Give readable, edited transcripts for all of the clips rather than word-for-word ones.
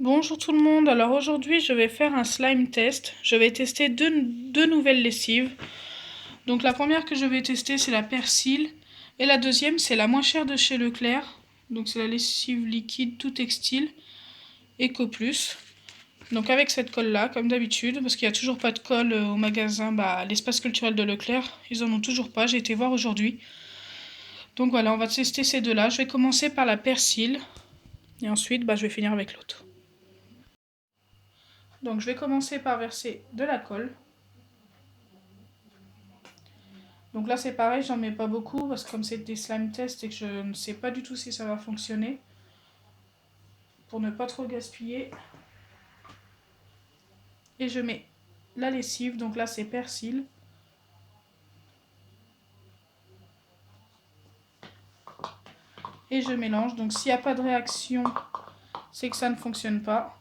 Bonjour tout le monde, alors aujourd'hui je vais faire un slime test. Je vais tester deux nouvelles lessives. Donc la première que je vais tester c'est la Persil et la deuxième c'est la moins chère de chez Leclerc. Donc c'est la lessive liquide tout textile Eco Plus. Donc avec cette colle là comme d'habitude, parce qu'il n'y a toujours pas de colle au magasin, l'espace culturel de Leclerc, ils en ont toujours pas, j'ai été voir aujourd'hui. Donc voilà, on va tester ces deux là. Je vais commencer par la Persil et ensuite je vais finir avec l'autre. Donc je vais commencer par verser de la colle. Donc là c'est pareil, j'en mets pas beaucoup parce que comme c'est des slime tests et que je ne sais pas du tout si ça va fonctionner, pour ne pas trop gaspiller. Et je mets la lessive, donc là c'est Persil. Et je mélange, donc s'il n'y a pas de réaction, c'est que ça ne fonctionne pas.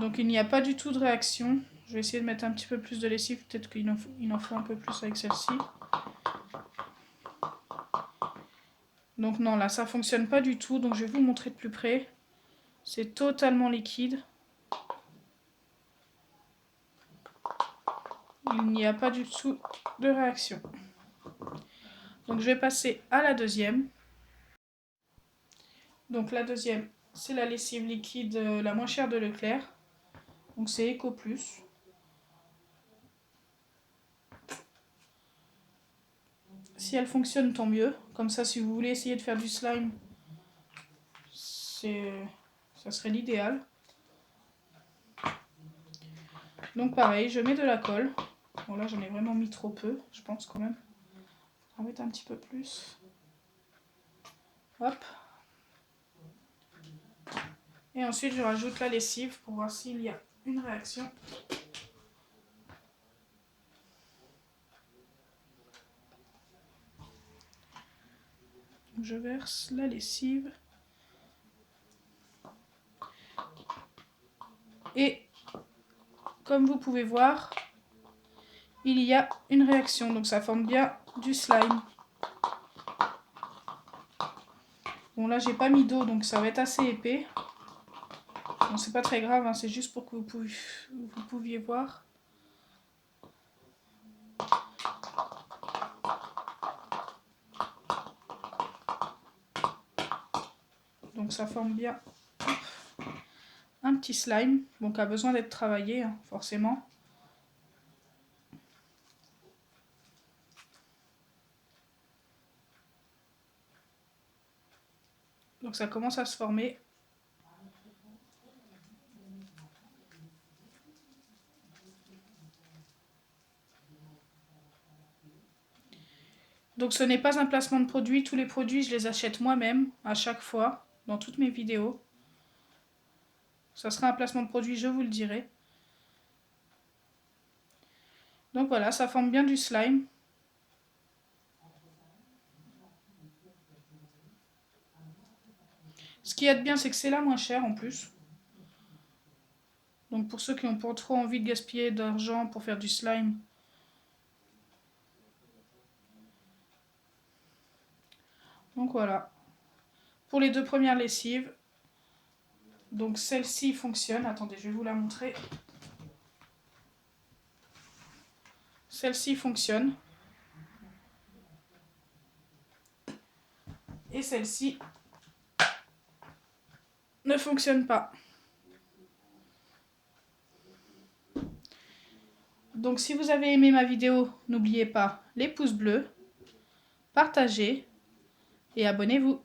Donc il n'y a pas du tout de réaction. Je vais essayer de mettre un petit peu plus de lessive, peut-être qu'il en faut un peu plus avec celle-ci. Donc non, là ça fonctionne pas du tout, donc je vais vous montrer de plus près. C'est totalement liquide. Il n'y a pas du tout de réaction. Donc je vais passer à la deuxième. Donc la deuxième, c'est la lessive liquide la moins chère de Leclerc. Donc c'est Eco Plus. Si elle fonctionne, tant mieux. Comme ça, si vous voulez essayer de faire du slime, ça serait l'idéal. Donc pareil, je mets de la colle. Bon là, j'en ai vraiment mis trop peu, je pense quand même. On va mettre un petit peu plus. Hop. Et ensuite, je rajoute la lessive pour voir s'il y a une réaction. Je verse la lessive. Et comme vous pouvez voir, il y a une réaction. Donc ça forme bien du slime. Bon là, j'ai pas mis d'eau, donc ça va être assez épais. Bon, c'est pas très grave, hein, c'est juste pour que vous pouviez voir. Donc ça forme bien un petit slime, bon, qui a besoin d'être travaillé, hein, forcément. Donc ça commence à se former. Donc ce n'est pas un placement de produit, tous les produits je les achète moi-même à chaque fois, dans toutes mes vidéos. Ça sera un placement de produit, je vous le dirai. Donc voilà, ça forme bien du slime. Ce qu'il y a de bien, c'est que c'est la moins chère en plus. Donc pour ceux qui n'ont pas trop envie de gaspiller d'argent pour faire du slime, donc voilà. Pour les deux premières lessives, donc celle-ci fonctionne. Attendez, je vais vous la montrer. Celle-ci fonctionne. Et celle-ci ne fonctionne pas. Donc si vous avez aimé ma vidéo, n'oubliez pas les pouces bleus, partagez et abonnez-vous.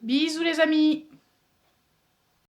Bisous les amis!